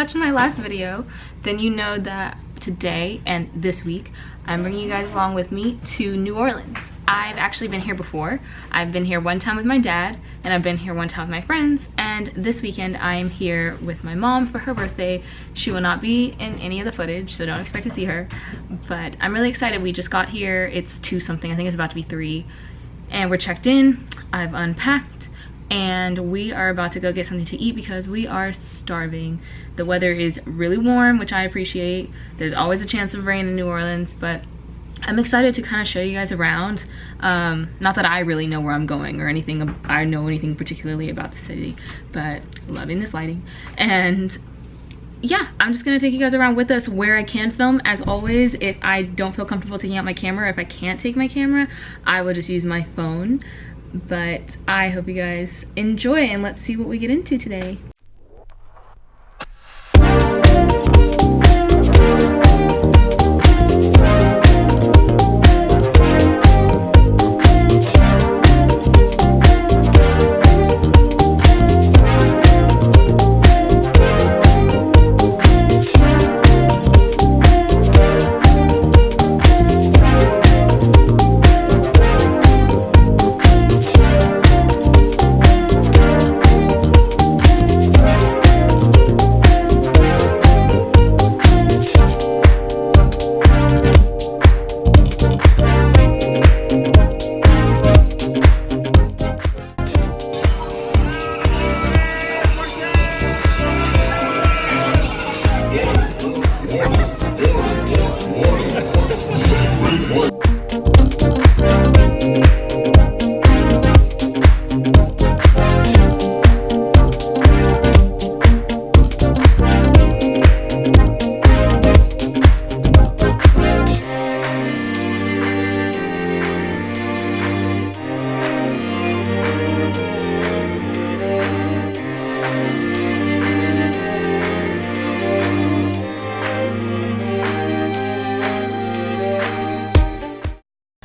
watched my last video, then you know that today and this week I'm bringing you guys along with me to New Orleans. I've actually been here before. I've been here one time with my dad, and I've been here one time with my friends, and this weekend I am here with my mom for her birthday. She will not be in any of the footage, so don't expect to see her, but I'm really excited. We just got here. It's 2 something, I think it's about to be 3, and we're checked in. I've unpacked, and we are about to go get something to eat because we are starving. The weather is really warm, which I appreciate. There's always a chance of rain in New Orleans, but I'm excited to kind of show you guys around. Not that I really know where I'm going or anything, I know anything particularly about the city, but loving this lighting. And yeah, I'm just gonna take you guys around with us where I can film. As always, if I don't feel comfortable taking out my camera, if I can't take my camera, I will just use my phone. But I hope you guys enjoy, and let's see what we get into today.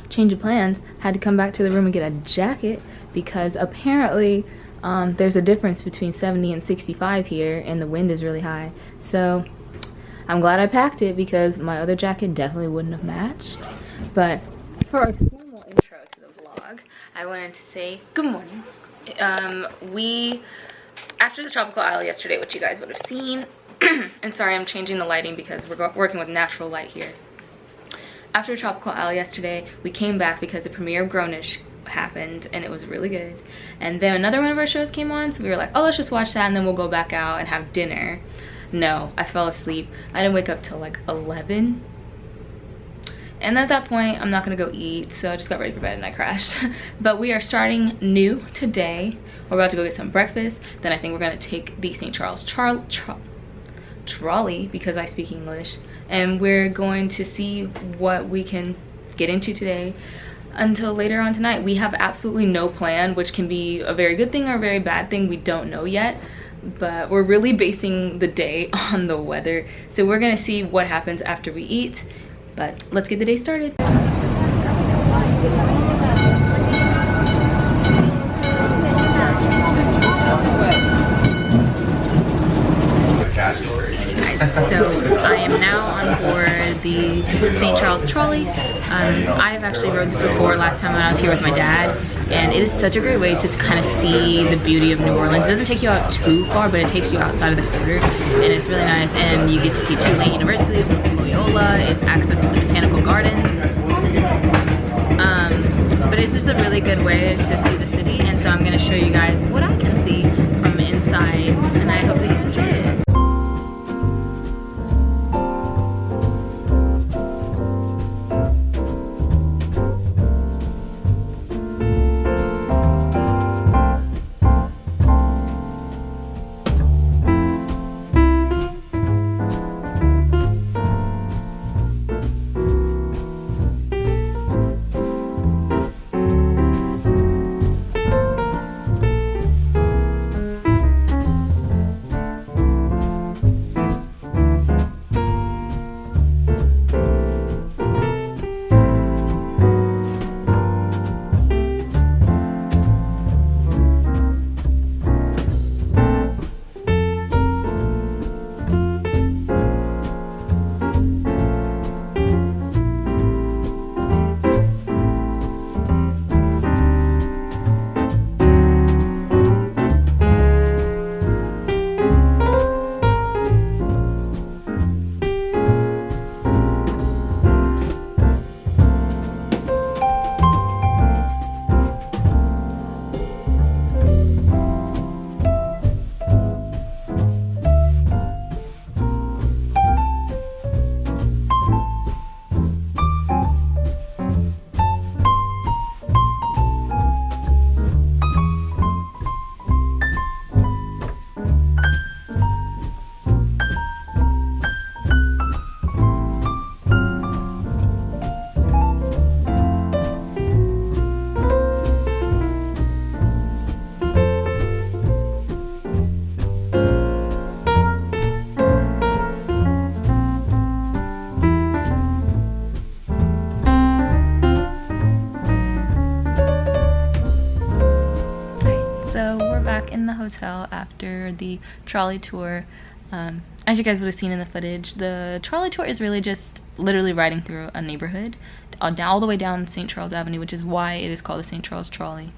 Change of plans, had to come back to the room and get a jacket because apparently there's a difference between 70 and 65 here, and the wind is really high. So I'm glad I packed it because my other jacket definitely wouldn't have matched. But for a formal intro to the vlog, I wanted to say good morning. After the tropical isle yesterday, which you guys would have seen, and sorry I'm changing the lighting because we're working with natural light here. After Tropical Isle yesterday, we came back because the premiere of Grownish happened, and it was really good. And then another one of our shows came on, so we were like, oh, let's just watch that, and then we'll go back out and have dinner. No, I fell asleep. I didn't wake up till like 11. And at that point, I'm not gonna go eat, so I just got ready for bed and I crashed. But we are starting new today. We're about to go get some breakfast. Then I think we're gonna take the St. Charles trolley, because I speak English, and we're going to see what we can get into today until later on tonight. We have absolutely no plan, which can be a very good thing or a very bad thing. We don't know yet, but we're really basing the day on the weather. So we're gonna see what happens after we eat, but let's get the day started. So I am now on board the St. Charles trolley. I've actually rode this before last time when I was here with my dad, and it is such a great way to kind of see the beauty of New Orleans. It doesn't take you out too far, but it takes you outside of the quarter, and it's really nice. And you get to see Tulane University, Loyola. It's access to the botanical gardens. But it's just a really good way to see the city, and so I'm going to show you guys what I can see from inside, and I hope that you enjoy it. back in the hotel after the trolley tour. As you guys would have seen in the footage, the trolley tour is really just literally riding through a neighborhood all the way down St. Charles Avenue, which is why it is called the St. Charles Trolley.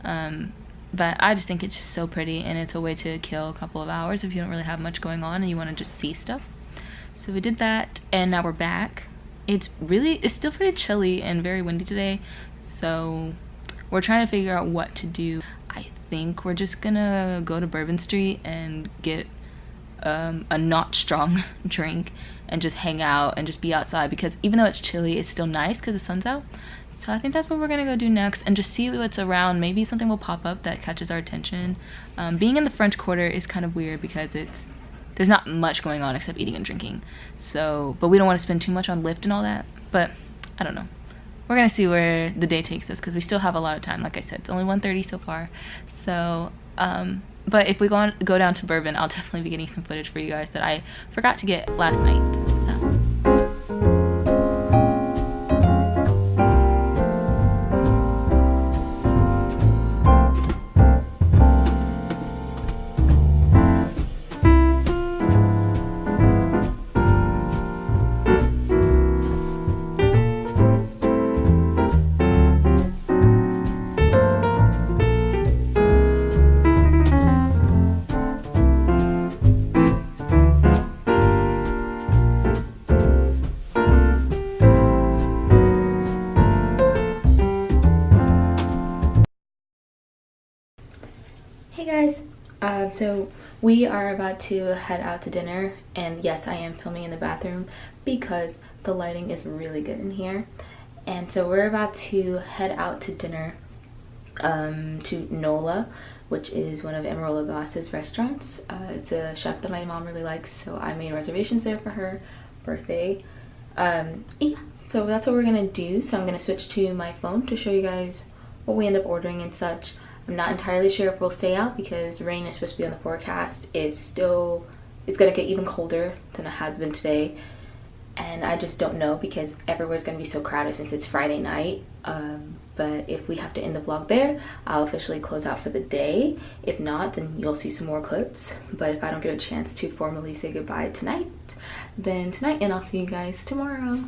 But I just think it's just so pretty, and it's a way to kill a couple of hours if you don't really have much going on and you want to just see stuff. So we did that, and now we're back. It's still pretty chilly and very windy today, so we're trying to figure out what to do. I think we're just gonna go to Bourbon Street and get a not strong drink and just hang out and just be outside, because even though it's chilly, it's still nice because the sun's out. So I think that's what we're gonna go do next, and just see what's around. Maybe something will pop up that catches our attention. Being in the French Quarter is kind of weird because there's not much going on except eating and drinking. So, but we don't want to spend too much on Lyft and all that. But I don't know. We're gonna see where the day takes us because we still have a lot of time. Like I said, it's only 1:30 so far. So, but if we go down to Bourbon, I'll definitely be getting some footage for you guys that I forgot to get last night. So. Hey guys, so we are about to head out to dinner, and yes, I am filming in the bathroom because the lighting is really good in here. And so we're about to head out to dinner to Nola, which is one of Emerald Lagase's restaurants. It's a chef that my mom really likes, so I made reservations there for her birthday. Yeah, so that's what we're gonna do. So I'm gonna switch to my phone to show you guys what we end up ordering and such. I'm not entirely sure if we'll stay out because rain is supposed to be on the forecast. It's gonna get even colder than it has been today, and I just don't know because everywhere's gonna be so crowded since it's Friday night. But if we have to end the vlog there, I'll officially close out for the day. If not, then you'll see some more clips. But if I don't get a chance to formally say goodbye tonight, then tonight, and I'll see you guys tomorrow.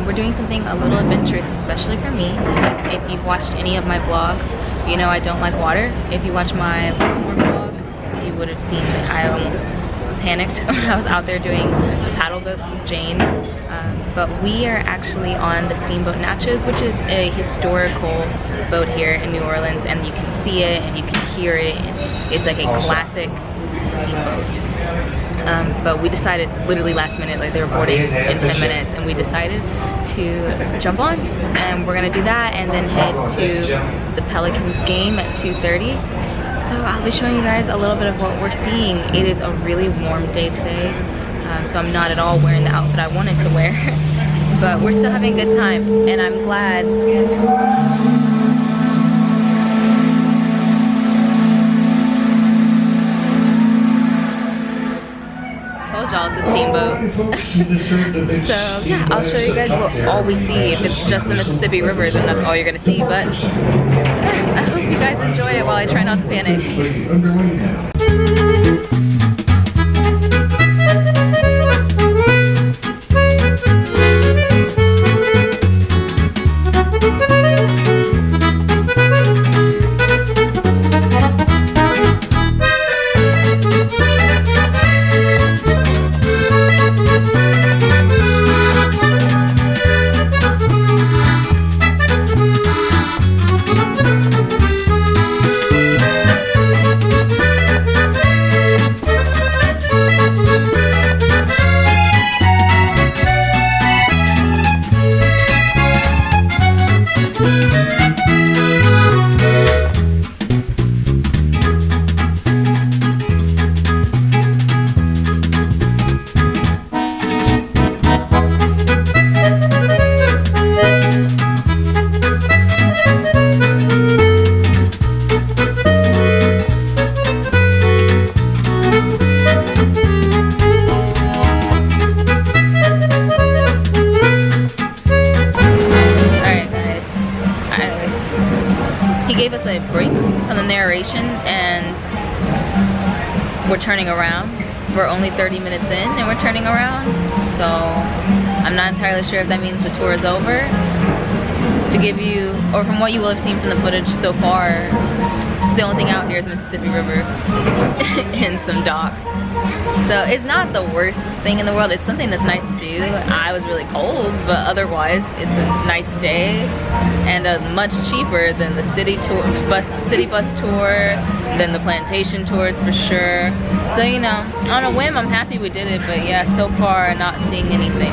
We're doing something a little adventurous, especially for me, because if you've watched any of my vlogs, you know I don't like water. If you watch my Baltimore vlog, you would have seen that I almost panicked when I was out there doing the paddle boats with Jane. But we are actually on the Steamboat Natchez, which is a historical boat here in New Orleans, and you can see it and you can hear it. It's like a classic steamboat. But we decided literally last minute, like they were boarding in 10 minutes, and we decided to jump on, and we're gonna do that and then head to the Pelicans game at 2:30. So I'll be showing you guys a little bit of what we're seeing. It is a really warm day today, so I'm not at all wearing the outfit I wanted to wear, but we're still having a good time, and I'm glad. Y'all, it's a steamboat. So yeah, I'll show you guys what all we see. If it's just the Mississippi River, then that's all you're gonna see, but yeah, I hope you guys enjoy it while I try not to panic. he gave us a break from the narration and we're turning around. We're only 30 minutes in and we're turning around. So I'm not entirely sure if that means the tour is over. To give you, or from what you will have seen from the footage so far, the only thing out here is Mississippi River and some docks. So it's not the worst thing in the world. It's something that's nice to do. I was really cold, but otherwise it's a nice day and much cheaper than the city bus tour, than the plantation tours for sure. So you know, on a whim, I'm happy we did it. But yeah, so far not seeing anything.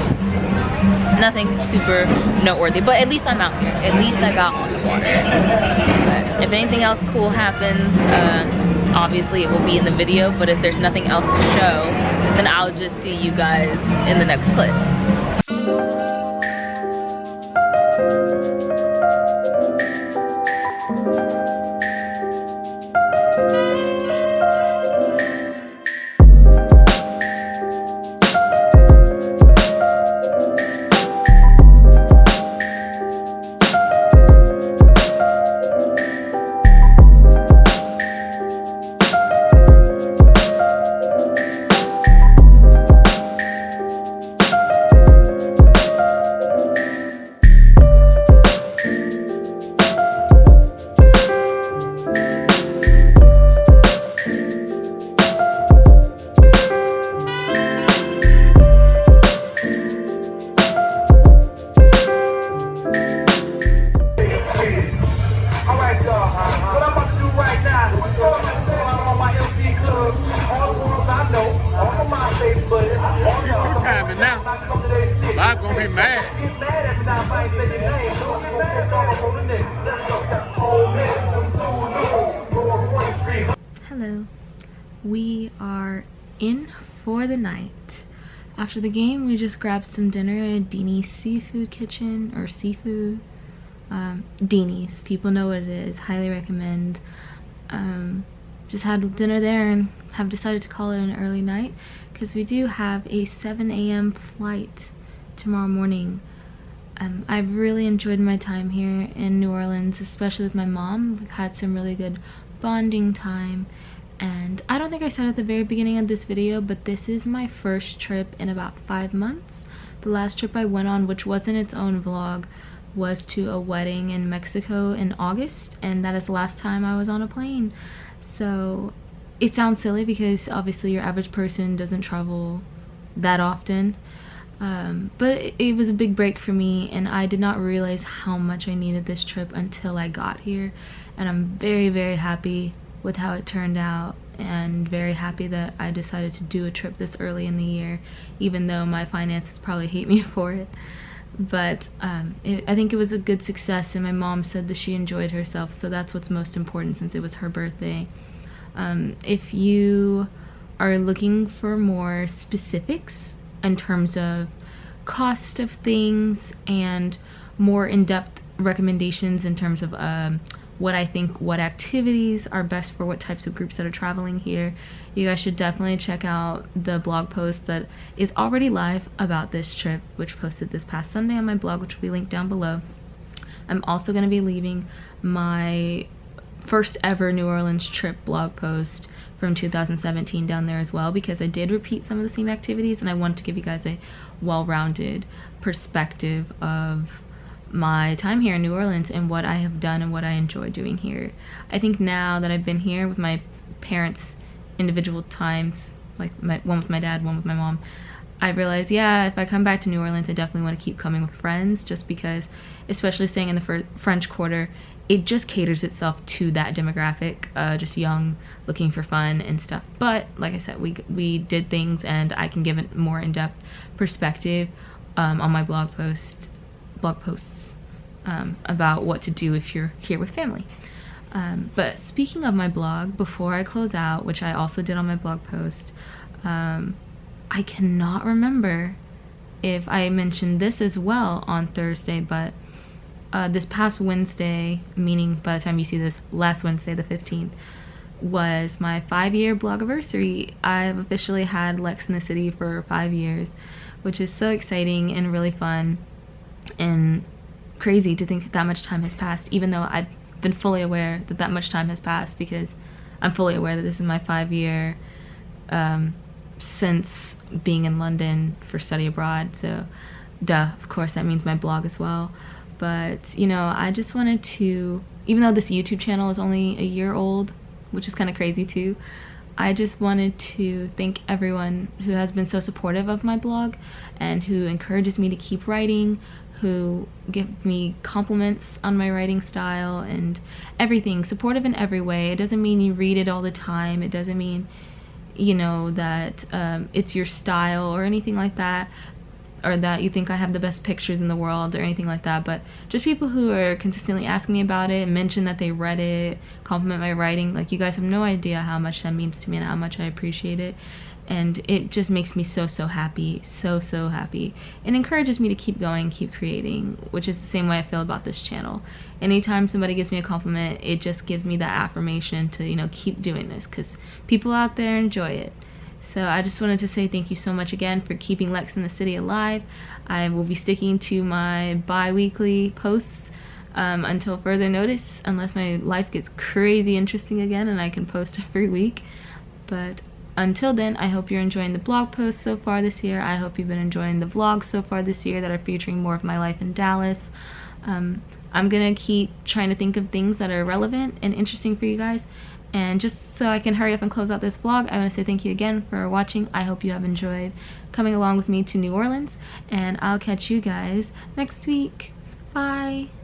Nothing super noteworthy, but at least I'm out here. At least I got on the water. But if anything else cool happens, obviously it will be in the video, but if there's nothing else to show, then I'll just see you guys in the next clip. Hello. We are in for the night. After the game, we just grabbed some dinner at Deanie's Seafood Kitchen, or Seafood. Deanie's. People know what it is. Highly recommend. Just had dinner there and have decided to call it an early night because we do have a 7 a.m. flight tomorrow morning. I've really enjoyed my time here in New Orleans, especially with my mom. We've had some really good bonding time, and I don't think I said at the very beginning of this video, but this is my first trip in about 5 months. The last trip I went on, which wasn't its own vlog, was to a wedding in Mexico in August, and that is the last time I was on a plane. So it sounds silly because obviously your average person doesn't travel that often. But it was a big break for me, and I did not realize how much I needed this trip until I got here. And I'm very, very happy with how it turned out, and very happy that I decided to do a trip this early in the year, even though my finances probably hate me for it. But I think it was a good success, and my mom said that she enjoyed herself, so that's what's most important since it was her birthday. If you are looking for more specifics in terms of cost of things and more in-depth recommendations in terms of what I think what activities are best for what types of groups that are traveling here, you guys should definitely check out the blog post that is already live about this trip, which posted this past Sunday on my blog, which will be linked down below. I'm also going to be leaving my first ever New Orleans trip blog post from 2017 down there as well, because I did repeat some of the same activities and I wanted to give you guys a well-rounded perspective of my time here in New Orleans and what I have done and what I enjoy doing here. I think now that I've been here with my parents' individual times, like one with my dad, one with my mom, I realized, yeah, if I come back to New Orleans, I definitely want to keep coming with friends, just because, especially staying in the French Quarter, it just caters itself to that demographic, just young, looking for fun and stuff. But like I said, we did things, and I can give a more in-depth perspective on my blog posts about what to do if you're here with family. But speaking of my blog, before I close out, which I also did on my blog post, I cannot remember if I mentioned this as well on Thursday, but this past Wednesday, meaning by the time you see this, last Wednesday, the 15th, was my 5-year blog-aversary. I've officially had Lex in the City for 5 years, which is so exciting and really fun and crazy to think that much time has passed, even though I've been fully aware that that much time has passed, because I'm fully aware that this is my 5-year since being in London for study abroad, so duh, of course that means my blog as well. But, you know, I just wanted to, even though this YouTube channel is only a year old, which is kind of crazy too, I just wanted to thank everyone who has been so supportive of my blog and who encourages me to keep writing, who give me compliments on my writing style and everything, supportive in every way. It doesn't mean you read it all the time. It doesn't mean, you know, that it's your style or anything like that, or that you think I have the best pictures in the world or anything like that, but just people who are consistently asking me about it, mention that they read it, compliment my writing. Like, you guys have no idea how much that means to me and how much I appreciate it. And it just makes me so happy, so happy. It encourages me to keep going, keep creating, which is the same way I feel about this channel. Anytime somebody gives me a compliment, it just gives me that affirmation to, you know, keep doing this, because people out there enjoy it. So I just wanted to say thank you so much again for keeping Lex in the City alive. I will be sticking to my bi-weekly posts until further notice, unless my life gets crazy interesting again and I can post every week. But until then, I hope you're enjoying the blog posts so far this year. I hope you've been enjoying the vlogs so far this year that are featuring more of my life in Dallas. I'm gonna keep trying to think of things that are relevant and interesting for you guys. And just so I can hurry up and close out this vlog, I want to say thank you again for watching. I hope you have enjoyed coming along with me to New Orleans, and I'll catch you guys next week. Bye!